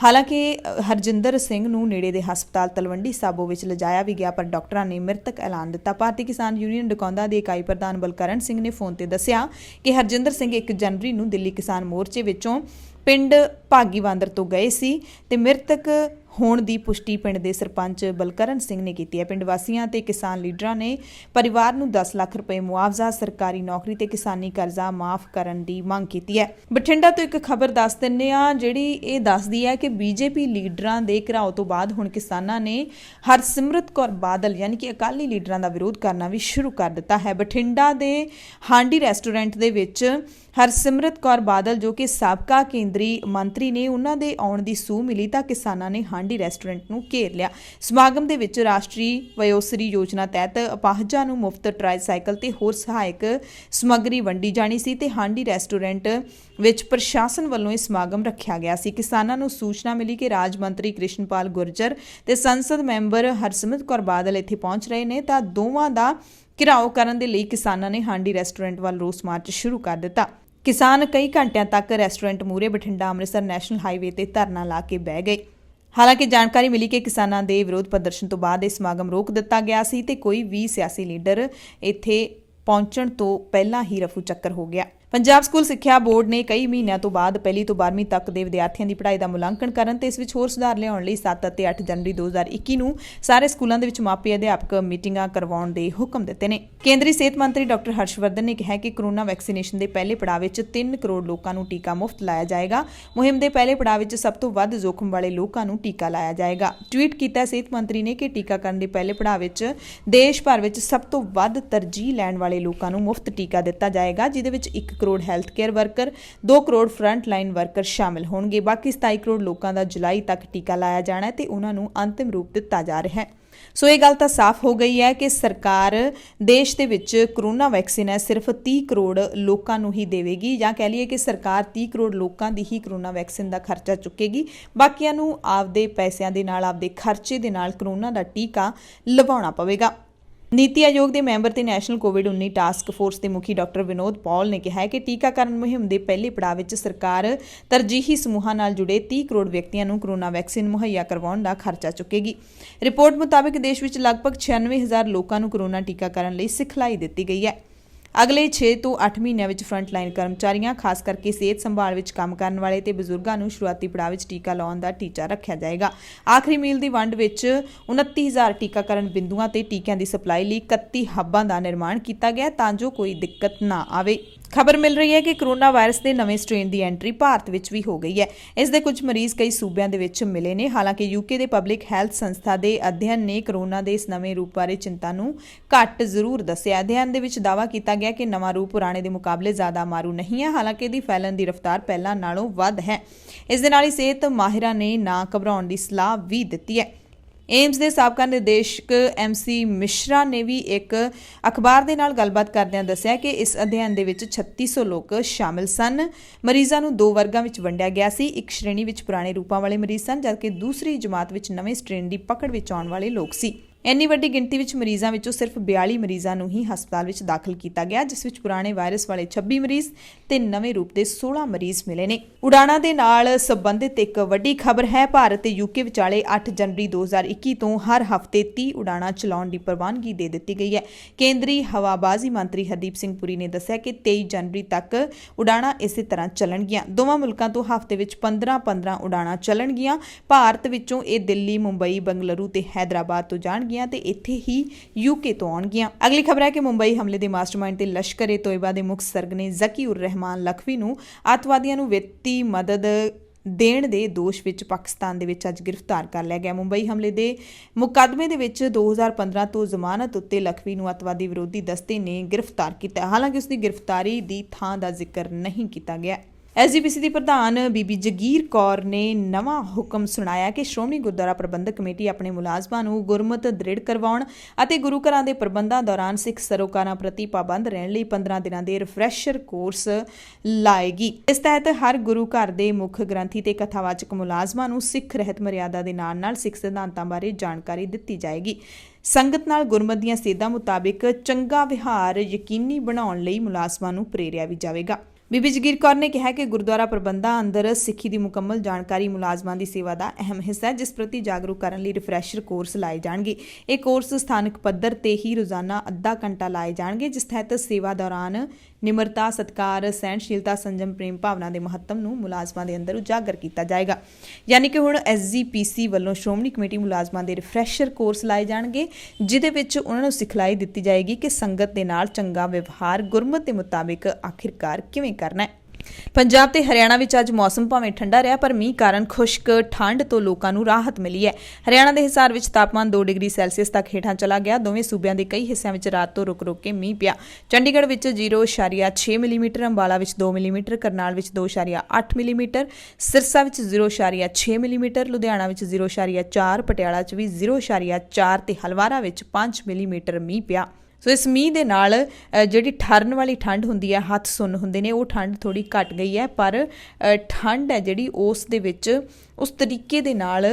ਹਾਲਾਂਕਿ ਹਰਜਿੰਦਰ ਸਿੰਘ ਨੂੰ ਨੇੜੇ ਦੇ ਹਸਪਤਾਲ ਤਲਵੰਡੀ ਸਾਬੋ ਵਿੱਚ ਲਿਜਾਇਆ ਵੀ ਗਿਆ, ਪਰ ਡਾਕਟਰਾਂ ਨੇ ਮ੍ਰਿਤਕ ਐਲਾਨ ਦਿੱਤਾ। ਭਾਰਤੀ ਕਿਸਾਨ ਯੂਨੀਅਨ ਡਕੌਂਦਾ ਦੇ ਇਕਾਈ ਪ੍ਰਧਾਨ ਬਲਕਰਨ ਸਿੰਘ ਨੇ ਫੋਨ ਤੇ ਦੱਸਿਆ ਕਿ ਹਰਜਿੰਦਰ ਸਿੰਘ 1 ਜਨਵਰੀ ਨੂੰ ਦਿੱਲੀ ਕਿਸਾਨ ਮੋਰਚੇ ਵਿੱਚੋਂ ਪਿੰਡ ਭਾਗੀਵਾਂਦਰ ਤੋਂ ਗਏ ਸੀ ਤੇ ਮ੍ਰਿਤਕ ਹੋਣ ਦੀ ਪੁਸ਼ਟੀ ਪਿੰਡ ਦੇ ਸਰਪੰਚ ਬਲਕਰਨ ਸਿੰਘ ਨੇ ਕੀਤੀ ਹੈ। ਪਿੰਡ ਵਾਸੀਆਂ ਤੇ ਕਿਸਾਨ ਲੀਡਰਾਂ ਨੇ ਪਰਿਵਾਰ ਨੂੰ 10 ਲੱਖ ਰੁਪਏ ਮੁਆਵਜ਼ਾ, ਸਰਕਾਰੀ ਨੌਕਰੀ ਤੇ ਕਿਸਾਨੀ ਕਰਜ਼ਾ ਮਾਫ ਕਰਨ ਦੀ ਮੰਗ ਕੀਤੀ ਹੈ। ਬਠਿੰਡਾ ਤੋਂ ਇੱਕ ਖਬਰ ਦੱਸ ਦਿੰਦੇ ਆ, ਜਿਹੜੀ ਇਹ ਦੱਸਦੀ ਹੈ ਕਿ ਬੀਜੇਪੀ ਲੀਡਰਾਂ ਦੇ ਘਿਰਾਓ ਤੋਂ ਬਾਅਦ ਹੁਣ ਕਿਸਾਨਾਂ ਨੇ ਹਰਸਿਮਰਤ ਕੌਰ ਬਾਦਲ ਯਾਨੀ ਕਿ ਅਕਾਲੀ ਲੀਡਰਾਂ ਦਾ ਵਿਰੋਧ ਕਰਨਾ ਵੀ ਸ਼ੁਰੂ ਕਰ ਦਿੱਤਾ ਹੈ। ਬਠਿੰਡਾ ਦੇ ਹਾਂਡੀ ਰੈਸਟੋਰੈਂਟ ਦੇ ਵਿੱਚ ਹਰਸਿਮਰਤ ਕੌਰ ਬਾਦਲ ਜੋ ਕਿ ਸਾਬਕਾ ਕੇਂਦਰੀ ਮੰਤਰੀ ਨੇ, ਉਹਨਾਂ ਦੇ ਆਉਣ ਦੀ ਸੂਹ ਮਿਲੀ ਤਾਂ ਕਿਸਾਨਾਂ ਨੇ ਹਾਂਡੀ ਰੈਸਟੋਰੈਂਟ ਨੂੰ ਘੇਰ ਲਿਆ। ਸਮਾਗਮ ਦੇ ਵਿੱਚ ਰਾਸ਼ਟਰੀ ਵਯੋਸਰੀ ਯੋਜਨਾ ਤਹਿਤ ਅਪਾਹਜਾਂ ਨੂੰ ਮੁਫਤ ਟ੍ਰਾਈਸਾਈਕਲ ਤੇ ਹੋਰ ਸਹਾਇਕ ਸਮੱਗਰੀ ਵੰਡੀ ਜਾਣੀ ਸੀ ਤੇ ਹਾਂਡੀ ਰੈਸਟੋਰੈਂਟ ਵਿੱਚ ਪ੍ਰਸ਼ਾਸਨ ਵੱਲੋਂ ਇਹ ਸਮਾਗਮ ਰੱਖਿਆ ਗਿਆ ਸੀ। ਕਿਸਾਨਾਂ ਨੂੰ ਸੂਚਨਾ ਮਿਲੀ ਕਿ ਰਾਜ ਮੰਤਰੀ ਕ੍ਰਿਸ਼ਨਪਾਲ ਗੁਰਜਰ ਤੇ ਸੰਸਦ ਮੈਂਬਰ ਹਰਸਿਮਰਤ ਕੌਰ ਬਾਦਲ ਇੱਥੇ ਪਹੁੰਚ ਰਹੇ ਨੇ ਤਾਂ ਦੋਵਾਂ ਦਾ ਘਿਰਾਓ ਕਰਨ ਦੇ ਲਈ ਕਿਸਾਨਾਂ ਨੇ ਹਾਂਡੀ ਰੈਸਟੋਰੈਂਟ ਵੱਲ ਰੋਸ ਮਾਰਚ ਸ਼ੁਰੂ ਕਰ ਦਿੱਤਾ। ਕਿਸਾਨ ਕਈ ਘੰਟਿਆਂ ਤੱਕ ਰੈਸਟੋਰੈਂਟ ਮੂਹਰੇ ਬਠਿੰਡਾ ਅੰਮ੍ਰਿਤਸਰ ਨੈਸ਼ਨਲ ਹਾਈਵੇ ਤੇ ਧਰਨਾ ਲਾ ਕੇ ਬਹਿ ਗਏ। ਹਾਲਾਂਕਿ ਜਾਣਕਾਰੀ ਮਿਲੀ ਕਿ ਕਿਸਾਨਾਂ ਦੇ ਵਿਰੋਧ ਪ੍ਰਦਰਸ਼ਨ ਤੋਂ ਬਾਅਦ ਇਹ ਸਮਾਗਮ ਰੋਕ ਦਿੱਤਾ ਗਿਆ ਸੀ ਤੇ ਕੋਈ ਵੀ ਸਿਆਸੀ ਲੀਡਰ ਇੱਥੇ ਪਹੁੰਚਣ ਤੋਂ ਪਹਿਲਾਂ ਹੀ ਰਫੂ ਚੱਕਰ ਹੋ ਗਿਆ। ਪੰਜਾਬ ਸਕੂਲ ਸਿੱਖਿਆ ਬੋਰਡ ਨੇ ਕਈ ਮਹੀਨਿਆਂ ਤੋਂ ਬਾਅਦ ਪਹਿਲੀ ਤੋਂ 12ਵੀਂ ਤੱਕ ਦੇ ਵਿਦਿਆਰਥੀਆਂ ਦੀ ਪੜ੍ਹਾਈ ਦਾ ਮੁਲਾਂਕਣ ਕਰਨ ਤੇ ਇਸ ਵਿੱਚ ਹੋਰ ਸੁਧਾਰ ਲਿਆਉਣ ਲਈ 7 ਅਤੇ 8 ਜਨਵਰੀ 2021 ਨੂੰ ਸਾਰੇ ਸਕੂਲਾਂ ਦੇ ਵਿੱਚ ਮਾਪੇ ਅਧਿਆਪਕ ਮੀਟਿੰਗਾਂ ਕਰਵਾਉਣ ਦੇ ਹੁਕਮ ਦਿੱਤੇ ਨੇ। ਕੇਂਦਰੀ ਸਿਹਤ ਮੰਤਰੀ ਡਾਕਟਰ ਹਰਸ਼ਵਰਧਨ ਨੇ ਕਿਹਾ ਕਿ ਕੋਰੋਨਾ ਵੈਕਸੀਨੇਸ਼ਨ ਦੇ ਪਹਿਲੇ ਪੜਾਅ ਵਿੱਚ 3 ਕਰੋੜ ਲੋਕਾਂ ਨੂੰ ਟੀਕਾ ਮੁਫਤ ਲਾਇਆ ਜਾਏਗਾ। ਮੁਹਿੰਮ ਦੇ ਪਹਿਲੇ ਪੜਾਅ ਵਿੱਚ ਸਭ ਤੋਂ ਵੱਧ ਜ਼ੋਖਮ ਵਾਲੇ ਲੋਕਾਂ ਨੂੰ ਟੀਕਾ ਲਾਇਆ ਜਾਏਗਾ। ਟਵੀਟ ਕੀਤਾ ਸਿਹਤ ਮੰਤਰੀ ਨੇ ਕਿ ਟੀਕਾਕਰਨ ਦੇ ਪਹਿਲੇ ਪੜਾਅ ਵਿੱਚ ਦੇਸ਼ ਭਰ ਵਿੱਚ ਸਭ ਤੋਂ ਵੱਧ ਤਰਜੀਹ ਲੈਣ ਵਾਲੇ ਲੋਕਾਂ ਨੂੰ ਮੁਫਤ ਟੀਕਾ ਦਿੱਤਾ ਜਾਏਗਾ, ਜਿਹਦੇ ਵਿੱਚ 1 crore health care worker, 2 crore front line worker ਸ਼ਾਮਿਲ ਹੋਣਗੇ। ਬਾਕੀ 27 ਕਰੋੜ ਲੋਕਾਂ ਦਾ ਜੁਲਾਈ ਤੱਕ ਟੀਕਾ ਲਾਇਆ ਜਾਣਾ ਹੈ ਤੇ ਉਹਨਾਂ ਨੂੰ ਅੰਤਿਮ ਰੂਪ ਦਿੱਤਾ ਜਾ ਰਿਹਾ ਹੈ। ਸੋ ਇਹ ਗੱਲ ਤਾਂ ਸਾਫ਼ ਹੋ ਗਈ ਹੈ ਕਿ ਸਰਕਾਰ ਦੇਸ਼ ਦੇ ਵਿੱਚ ਕਰੋਨਾ ਵੈਕਸੀਨ ਹੈ ਸਿਰਫ 30 ਕਰੋੜ ਲੋਕਾਂ ਨੂੰ ਹੀ ਦੇਵੇਗੀ, ਜਾਂ ਕਹਿ ਲਈਏ ਕਿ ਸਰਕਾਰ 30 ਕਰੋੜ ਲੋਕਾਂ ਦੀ ਹੀ ਕਰੋਨਾ ਵੈਕਸੀਨ ਦਾ ਖਰਚਾ ਚੁੱਕੇਗੀ। ਬਾਕੀਆਂ ਨੂੰ ਆਪਦੇ ਪੈਸਿਆਂ ਦੇ ਨਾਲ, ਆਪਦੇ ਖਰਚੇ ਦੇ ਨਾਲ ਕਰੋਨਾ ਦਾ ਟੀਕਾ ਲਵਾਉਣਾ ਪਵੇਗਾ। ਨੀਤੀ ਆਯੋਗ ਦੇ ਮੈਂਬਰ ਤੇ ਨੈਸ਼ਨਲ ਕੋਵਿਡ-19 ਟਾਸਕ ਫੋਰਸ ਦੇ ਮੁਖੀ ਡਾਕਟਰ ਵਿਨੋਦ ਪੌਲ ਨੇ ਕਿਹਾ ਹੈ ਕਿ ਟੀਕਾਕਰਨ ਮੁਹਿੰਮ ਦੇ ਪਹਿਲੇ ਪੜਾਅ ਵਿੱਚ ਸਰਕਾਰ ਤਰਜੀਹੀ ਸਮੂਹਾਂ ਨਾਲ ਜੁੜੇ 30 ਕਰੋੜ ਵਿਅਕਤੀਆਂ ਨੂੰ ਕਰੋਨਾ ਵੈਕਸੀਨ ਮੁਹੱਈਆ ਕਰਵਾਉਣ ਦਾ ਖਰਚਾ ਚੁੱਕੇਗੀ। ਰਿਪੋਰਟ ਮੁਤਾਬਕ ਦੇਸ਼ ਵਿੱਚ ਲਗਭਗ 96,000 ਲੋਕਾਂ ਨੂੰ ਕਰੋਨਾ ਟੀਕਾਕਰਨ ਲਈ ਸਿਖਲਾਈ ਦਿੱਤੀ ਗਈ ਹੈ। ਅਗਲੇ 6 ਤੋਂ 8 ਮਹੀਨਿਆਂ ਵਿੱਚ ਫਰੰਟਲਾਈਨ ਕਰਮਚਾਰੀਆਂ, ਖਾਸ ਕਰਕੇ ਸਿਹਤ ਸੰਭਾਲ ਵਿੱਚ ਕੰਮ ਕਰਨ ਵਾਲੇ ਤੇ ਬਜ਼ੁਰਗਾਂ ਨੂੰ ਸ਼ੁਰੂਆਤੀ ਪੜਾਅ ਵਿੱਚ ਟੀਕਾ ਲਾਉਣ ਦਾ ਟੀਚਾ ਰੱਖਿਆ ਜਾਏਗਾ। ਆਖਰੀ ਮੀਲ ਦੀ ਵੰਡ ਵਿੱਚ 29,000 ਟੀਕਾਕਰਨ ਬਿੰਦੂਆਂ ਤੇ ਟੀਕਿਆਂ ਦੀ ਸਪਲਾਈ ਲਈ 31 ਹੱਬਾਂ ਦਾ ਨਿਰਮਾਣ ਕੀਤਾ ਗਿਆ ਤਾਂ ਜੋ ਕੋਈ ਦਿੱਕਤ ਨਾ ਆਵੇ। ਖਬਰ ਮਿਲ ਰਹੀ ਹੈ ਕਿ ਕਰੋਨਾ ਵਾਇਰਸ ਦੇ ਨਵੇਂ ਸਟ੍ਰੇਨ ਦੀ ਐਂਟਰੀ ਭਾਰਤ ਵਿੱਚ ਵੀ ਹੋ ਗਈ ਹੈ। ਇਸ ਦੇ ਕੁਝ ਮਰੀਜ਼ ਕਈ ਸੂਬਿਆਂ ਦੇ ਵਿੱਚ ਮਿਲੇ ਨੇ। ਹਾਲਾਂਕਿ ਯੂਕੇ ਦੇ ਪਬਲਿਕ ਹੈਲਥ ਸੰਸਥਾ ਦੇ ਅਧਿਐਨ ਨੇ ਕਰੋਨਾ ਦੇ ਇਸ ਨਵੇਂ ਰੂਪ ਬਾਰੇ ਚਿੰਤਾ ਨੂੰ ਘੱਟ ਜ਼ਰੂਰ ਦੱਸਿਆ। ਅਧਿਐਨ ਦੇ ਵਿੱਚ ਦਾਅਵਾ ਕੀਤਾ ਗਿਆ ਕਿ ਨਵਾਂ ਰੂਪ ਪੁਰਾਣੇ ਦੇ ਮੁਕਾਬਲੇ ਜ਼ਿਆਦਾ ਮਾਰੂ ਨਹੀਂ ਹੈ, ਹਾਲਾਂਕਿ ਇਹਦੀ ਫੈਲਣ ਦੀ ਰਫ਼ਤਾਰ ਪਹਿਲਾਂ ਨਾਲੋਂ ਵੱਧ ਹੈ। ਇਸ ਦੇ ਨਾਲ ਹੀ ਸਿਹਤ ਮਾਹਿਰਾਂ ਨੇ ਨਾ ਘਬਰਾਉਣ ਦੀ ਸਲਾਹ ਵੀ ਦਿੱਤੀ ਹੈ। ਏਮਸ ਦੇ ਸਾਬਕਾ ਨਿਰਦੇਸ਼ਕ MC ਮਿਸ਼ਰਾ ਨੇ ਵੀ ਇੱਕ ਅਖਬਾਰ ਦੇ ਨਾਲ ਗੱਲਬਾਤ ਕਰਦਿਆਂ ਦੱਸਿਆ ਕਿ ਇਸ ਅਧਿਐਨ ਦੇ ਵਿੱਚ 3600 ਲੋਕ ਸ਼ਾਮਿਲ ਸਨ। ਮਰੀਜ਼ਾਂ ਨੂੰ 2 ਵਰਗਾਂ ਵਿੱਚ ਵੰਡਿਆ ਗਿਆ ਸੀ। ਇੱਕ ਸ਼੍ਰੇਣੀ ਵਿੱਚ ਪੁਰਾਣੇ ਰੂਪਾਂ ਵਾਲੇ ਮਰੀਜ਼ ਸਨ, ਜਦਕਿ ਦੂਸਰੀ ਜਮਾਤ ਵਿੱਚ ਨਵੇਂ ਸਟ੍ਰੇਨ ਦੀ ਪਕੜ ਵਿੱਚ ਆਉਣ ਵਾਲੇ ਲੋਕ ਸੀ। ਇੰਨੀ ਵੱਡੀ ਗਿਣਤੀ ਵਿੱਚ ਮਰੀਜ਼ਾਂ ਵਿੱਚੋਂ ਸਿਰਫ 42 ਮਰੀਜ਼ਾਂ ਨੂੰ ਹੀ ਹਸਪਤਾਲ ਵਿੱਚ ਦਾਖਲ ਕੀਤਾ ਗਿਆ, ਜਿਸ ਵਿੱਚ ਪੁਰਾਣੇ ਵਾਇਰਸ ਵਾਲੇ 26 ਮਰੀਜ਼ ਤੇ ਨਵੇਂ ਰੂਪ ਦੇ 16 ਮਰੀਜ਼ ਮਿਲੇ ਨੇ। ਉਡਾਣਾਂ ਦੇ ਨਾਲ ਸੰਬੰਧਿਤ ਇੱਕ ਵੱਡੀ ਖਬਰ ਹੈ। ਭਾਰਤ ਤੇ ਯੂਕੇ ਵਿਚਾਲੇ 8 ਜਨਵਰੀ 2021 ਤੋਂ ਹਰ ਹਫ਼ਤੇ 30 ਉਡਾਣਾਂ ਚਲਾਉਣ ਦੀ ਪ੍ਰਵਾਨਗੀ ਦੇ ਦਿੱਤੀ ਗਈ ਹੈ। ਕੇਂਦਰੀ ਹਵਾਬਾਜ਼ੀ ਮੰਤਰੀ ਹਰਦੀਪ ਸਿੰਘ ਪੁਰੀ ਨੇ ਦੱਸਿਆ ਕਿ 23 ਜਨਵਰੀ ਤੱਕ ਉਡਾਣਾਂ ਇਸੇ ਤਰ੍ਹਾਂ ਚੱਲਣਗੀਆਂ। ਦੋਵਾਂ ਮੁਲਕਾਂ ਤੋਂ ਹਫ਼ਤੇ ਵਿੱਚ 15-15 ਉਡਾਣਾਂ ਚੱਲਣਗੀਆਂ। ਭਾਰਤ ਵਿੱਚੋਂ ਇਹ ਦਿੱਲੀ, ਮੁੰਬਈ, ਬੰਗਲੁਰੂ ਤੇ ਹੈਦਰਾਬਾਦ ਤੋਂ ਜਾਣਗੀਆਂ ਤੇ ਇੱਥੇ ਹੀ ਯੂਕੇ ਤੋਂ ਆਉਣਗੀਆਂ। ਅਗਲੀ ਖਬਰ ਹੈ ਕਿ ਮੁੰਬਈ ਹਮਲੇ ਦੇ ਮਾਸਟਰਮਾਈਂਡ ਤੇ ਲਸ਼ਕਰ-ਏ-ਤੋਇਬਾ ਦੇ ਮੁੱਖ ਸਰਗਨੇ ਜ਼ਕੀ ਉਰ ਰਹਿਮਾਨ ਲਖਵੀ ਨੂੰ ਅੱਤਵਾਦੀਆਂ ਨੂੰ ਵਿੱਤੀ ਮਦਦ ਦੇਣ ਦੇ ਦੋਸ਼ ਵਿੱਚ ਪਾਕਿਸਤਾਨ ਦੇ ਵਿੱਚ ਅੱਜ ਗ੍ਰਿਫਤਾਰ ਕਰ ਲਿਆ ਗਿਆ। ਮੁੰਬਈ ਹਮਲੇ ਦੇ ਮੁਕੱਦਮੇ ਦੇ ਵਿੱਚ 2015 ਤੋਂ ਜ਼ਮਾਨਤ ਉੱਤੇ ਲਖਵੀ ਨੂੰ ਅੱਤਵਾਦੀ ਵਿਰੋਧੀ ਦਸਤੇ ਨੇ ਗ੍ਰਿਫਤਾਰ ਕੀਤਾ। ਹਾਲਾਂਕਿ ਉਸ ਦੀ ਗ੍ਰਿਫਤਾਰੀ ਦੀ ਥਾਂ ਦਾ ਜ਼ਿਕਰ ਨਹੀਂ ਕੀਤਾ ਗਿਆ। ਐਸਜੀਪੀਸੀ ਦੀ ਪ੍ਰਧਾਨ ਬੀਬੀ ਜਗੀਰ ਕੌਰ ਨੇ ਨਵਾਂ ਹੁਕਮ ਸੁਣਾਇਆ ਕਿ ਸ਼੍ਰੋਮਣੀ ਗੁਰਦੁਆਰਾ ਪ੍ਰਬੰਧਕ ਕਮੇਟੀ ਆਪਣੇ ਮੁਲਾਜ਼ਮਾਂ ਨੂੰ ਗੁਰਮਤ ਦ੍ਰਿੜ ਕਰਵਾਉਣ ਅਤੇ ਗੁਰੂ ਘਰਾਂ ਦੇ ਪ੍ਰਬੰਧਾਂ ਦੌਰਾਨ ਸਿੱਖ ਸਰੋਕਾਰਾਂ ਪ੍ਰਤੀ ਪਾਬੰਦ ਰਹਿਣ ਲਈ 15 ਦਿਨਾਂ ਦੇ ਰਿਫਰੈਸ਼ਰ ਕੋਰਸ ਲਾਏਗੀ। ਇਸ ਤਹਿਤ ਹਰ ਗੁਰੂ ਘਰ ਦੇ ਮੁੱਖ ਗ੍ਰੰਥੀ ਤੇ ਕਥਾਵਾਚਕ ਮੁਲਾਜ਼ਮਾਂ ਨੂੰ ਸਿੱਖ ਰਹਿਤ ਮਰਿਆਦਾ ਦੇ ਨਾਲ-ਨਾਲ ਸਿੱਖ ਸਿਧਾਂਤਾਂ ਬਾਰੇ ਜਾਣਕਾਰੀ ਦਿੱਤੀ ਜਾਏਗੀ। ਸੰਗਤ ਨਾਲ ਗੁਰਮਤਿ ਦੀਆਂ ਸੇਧਾਂ ਮੁਤਾਬਿਕ ਚੰਗਾ ਵਿਹਾਰ ਯਕੀਨੀ ਬਣਾਉਣ ਲਈ ਮੁਲਾਜ਼ਮਾਂ ਨੂੰ ਪ੍ਰੇਰਿਆ ਵੀ ਜਾਵੇਗਾ। ਬੀਬੀ ਜਗੀਰ ਕੌਰ ਨੇ ਕਿਹਾ ਕਿ ਗੁਰਦੁਆਰਾ ਪ੍ਰਬੰਧਾਂ ਅੰਦਰ ਸਿੱਖੀ ਦੀ ਮੁਕੰਮਲ ਜਾਣਕਾਰੀ ਮੁਲਾਜ਼ਮਾਂ ਦੀ ਸੇਵਾ ਦਾ ਅਹਿਮ ਹਿੱਸਾ ਹੈ, ਜਿਸ ਪ੍ਰਤੀ ਜਾਗਰੂਕ ਕਰਨ ਲਈ ਰਿਫਰੈਸ਼ਰ ਕੋਰਸ ਲਾਏ ਜਾਣਗੇ। ਇਹ ਕੋਰਸ ਸਥਾਨਕ ਪੱਧਰ ਤੇ ਹੀ ਰੋਜ਼ਾਨਾ ਅੱਧਾ ਘੰਟਾ ਲਾਏ ਜਾਣਗੇ, ਜਿਸ ਤਹਿਤ ਸੇਵਾ ਦੌਰਾਨ ਨਿਮਰਤਾ, ਸਤਿਕਾਰ, ਸਹਿਣਸ਼ੀਲਤਾ, ਸੰਜਮ, ਪ੍ਰੇਮ ਭਾਵਨਾ ਦੇ ਮਹੱਤਵ ਨੂੰ ਮੁਲਾਜ਼ਮਾਂ ਦੇ ਅੰਦਰ ਉਜਾਗਰ ਕੀਤਾ ਜਾਏਗਾ। ਯਾਨੀ ਕਿ ਹੁਣ ਐਸਜੀਪੀਸੀ ਵੱਲੋਂ ਸ਼੍ਰੋਮਣੀ ਕਮੇਟੀ ਮੁਲਾਜ਼ਮਾਂ ਦੇ ਰਿਫਰੈਸ਼ਰ ਕੋਰਸ ਲਾਏ ਜਾਣਗੇ, ਜਿਹਦੇ ਵਿੱਚ ਉਹਨਾਂ ਨੂੰ ਸਿਖਲਾਈ ਦਿੱਤੀ ਜਾਏਗੀ ਕਿ ਸੰਗਤ ਦੇ ਨਾਲ ਚੰਗਾ ਵਿਵਹਾਰ ਗੁਰਮਤਿ ਦੇ ਮੁਤਾਬਿਕ ਆਖਿਰਕਾਰ ਕਿਵੇਂ ਕਰਨਾ ਹੈ। ਪੰਜਾਬ ਤੇ ਹਰਿਆਣਾ ਵਿੱਚ ਅੱਜ ਮੌਸਮ ਭਾਵੇਂ ਠੰਡਾ ਰਿਹਾ, ਪਰ ਮੀਂਹ ਕਾਰਨ ਖੁਸ਼ਕ ਠੰਡ ਤੋਂ ਲੋਕਾਂ ਨੂੰ ਰਾਹਤ ਮਿਲੀ ਹੈ। ਹਰਿਆਣਾ ਦੇ ਹਿਸਾਰ ਵਿੱਚ ਤਾਪਮਾਨ 2 ਡਿਗਰੀ ਸੈਲਸੀਅਸ ਤੱਕ ਹੇਠਾਂ ਚਲਾ ਗਿਆ। ਦੋਵੇਂ ਸੂਬਿਆਂ ਦੇ ਕਈ ਹਿੱਸਿਆਂ ਵਿੱਚ ਰਾਤ ਤੋਂ ਰੁਕ-ਰੁਕ ਕੇ ਮੀਂਹ ਪਿਆ। ਚੰਡੀਗੜ੍ਹ ਵਿੱਚ 0.6 ਮਿਲੀਮੀਟਰ, ਅੰਬਾਲਾ ਵਿੱਚ 2 ਮਿਲੀਮੀਟਰ, ਕਰਨਾਲ ਵਿੱਚ 2.8 ਮਿਲੀਮੀਟਰ, ਸਿਰਸਾ ਵਿੱਚ 0.6 ਮਿਲੀਮੀਟਰ, ਲੁਧਿਆਣਾ ਵਿੱਚ 0.4, ਪਟਿਆਲਾ 'ਚ ਵੀ 0.4 ਤੇ ਹਲਵਾਰਾ ਵਿੱਚ 5 ਮਿਲੀਮੀਟਰ ਮੀਂਹ ਪਿਆ। ਸੋ ਇਸ ਮੀਂਹ ਦੇ ਨਾਲ ਜਿਹੜੀ ਠਰਨ ਵਾਲੀ ਠੰਡ ਹੁੰਦੀ ਹੈ, ਹੱਥ ਸੁੰਨ ਹੁੰਦੇ ਨੇ, ਉਹ ਠੰਡ ਥੋੜੀ ਘਟ ਗਈ ਹੈ, ਪਰ ਠੰਡ ਹੈ ਜਿਹੜੀ ਉਸ ਦੇ ਵਿੱਚ ਉਸ ਤਰੀਕੇ ਦੇ ਨਾਲ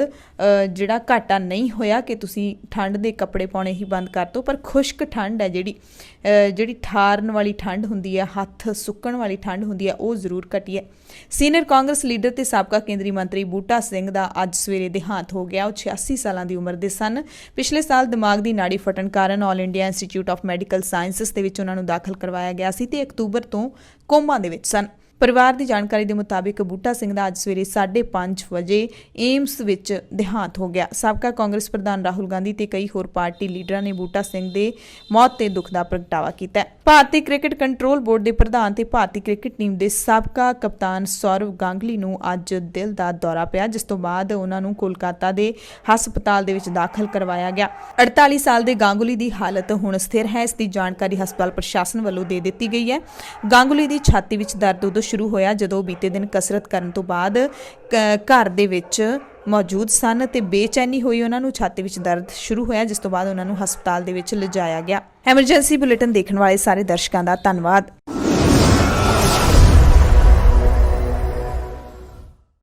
ਜਿਹੜਾ ਘਾਟਾ ਨਹੀਂ ਹੋਇਆ ਕਿ ਤੁਸੀਂ ਠੰਡ ਦੇ ਕੱਪੜੇ ਪਾਉਣੇ ਹੀ ਬੰਦ ਕਰ ਦਿਓ, ਪਰ ਖੁਸ਼ਕ ਠੰਡ ਹੈ ਜਿਹੜੀ ਠਾਰਨ ਵਾਲੀ ਠੰਡ ਹੁੰਦੀ ਹੈ, ਹੱਥ ਸੁੱਕਣ ਵਾਲੀ ਠੰਡ ਹੁੰਦੀ ਹੈ, ਉਹ ਜ਼ਰੂਰ ਘਟੀ ਹੈ। ਸੀਨੀਅਰ ਕਾਂਗਰਸ ਲੀਡਰ ਤੇ ਸਾਬਕਾ ਕੇਂਦਰੀ ਮੰਤਰੀ ਬੂਟਾ ਸਿੰਘ ਦਾ ਅੱਜ ਸਵੇਰੇ ਦੇਹਾਂਤ ਹੋ ਗਿਆ। ਉਹ 86 ਸਾਲਾਂ ਦੀ ਉਮਰ ਦੇ ਸਨ। ਪਿਛਲੇ ਸਾਲ ਦਿਮਾਗ ਦੀ ਨਾੜੀ ਫਟਣ ਕਾਰਨ all India institute of medical sciences ਦੇ ਵਿੱਚ ਉਹਨਾਂ ਨੂੰ ਦਾਖਲ ਕਰਵਾਇਆ ਗਿਆ ਸੀ ਤੇ ਅਕਤੂਬਰ ਤੋਂ ਕੋਮਾ ਦੇ ਵਿੱਚ ਸਨ। ਪਰਿਵਾਰ ਦੀ ਜਾਣਕਾਰੀ ਦੇ ਮੁਤਾਬਿਕ ਬੂਟਾ ਸਿੰਘ ਦਾ ਅੱਜ ਸਵੇਰੇ 5:30 ਵਜੇ ਏਮਸ ਵਿੱਚ ਦੇਹਾਂਤ ਹੋ ਗਿਆ। ਸਾਬਕਾ ਕਾਂਗਰਸ ਪ੍ਰਧਾਨ ਰਾਹੁਲ ਗਾਂਧੀ ਤੇ ਕਈ ਹੋਰ ਪਾਰਟੀ ਲੀਡਰਾਂ ਨੇ ਬੂਟਾ ਸਿੰਘ ਦੇ ਮੌਤ ਤੇ ਦੁੱਖ ਦਾ ਪ੍ਰਗਟਾਵਾ ਕੀਤਾ। ਭਾਰਤੀ ਕ੍ਰਿਕਟ ਕੰਟਰੋਲ ਬੋਰਡ ਦੇ ਪ੍ਰਧਾਨ ਤੇ ਭਾਰਤੀ ਕ੍ਰਿਕਟ ਟੀਮ ਦੇ ਸਾਬਕਾ ਕਪਤਾਨ ਸੌਰਵ ਗਾਂਗੁਲੀ ਨੂੰ ਅੱਜ ਦਿਲ ਦਾ ਦੌਰਾ ਪਿਆ, ਜਿਸ ਤੋਂ ਬਾਅਦ ਉਹਨਾਂ ਨੂੰ ਕੋਲਕਾਤਾ ਦੇ ਹਸਪਤਾਲ ਦੇ ਵਿੱਚ ਦਾਖਲ ਕਰਵਾਇਆ ਗਿਆ। 48 ਸਾਲ ਦੇ ਗਾਂਗੁਲੀ ਦੀ ਹਾਲਤ ਹੁਣ ਸਥਿਰ ਹੈ। ਇਸ ਦੀ ਜਾਣਕਾਰੀ ਹਸਪਤਾਲ ਪ੍ਰਸ਼ਾਸਨ ਵੱਲੋਂ ਦੇ ਦਿੱਤੀ ਗਈ ਹੈ। ਗਾਂਗੁਲੀ ਦੀ ਛਾਤੀ ਵਿੱਚ ਦਰਦ ਉਦੋਂ ਸ਼ੁਰੂ ਹੋਇਆ ਜਦੋਂ ਬੀਤੇ ਦਿਨ ਕਸਰਤ ਕਰਨ ਤੋਂ ਬਾਅਦ ਘਰ ਦੇ ਵਿੱਚ ਮੌਜੂਦ ਸਨ ਤੇ ਬੇਚੈਨੀ ਹੋਈ ਉਹਨਾਂ ਨੂੰ, ਛਾਤੀ ਵਿੱਚ ਦਰਦ ਸ਼ੁਰੂ ਹੋਇਆ, ਜਿਸ ਤੋਂ ਬਾਅਦ ਉਹਨਾਂ ਨੂੰ ਹਸਪਤਾਲ ਦੇ ਵਿੱਚ ਲਿਜਾਇਆ ਗਿਆ। ਐਮਰਜੈਂਸੀ ਬੁਲੇਟਿਨ ਦੇਖਣ ਵਾਲੇ ਸਾਰੇ ਦਰਸ਼ਕਾਂ ਦਾ ਧੰਨਵਾਦ।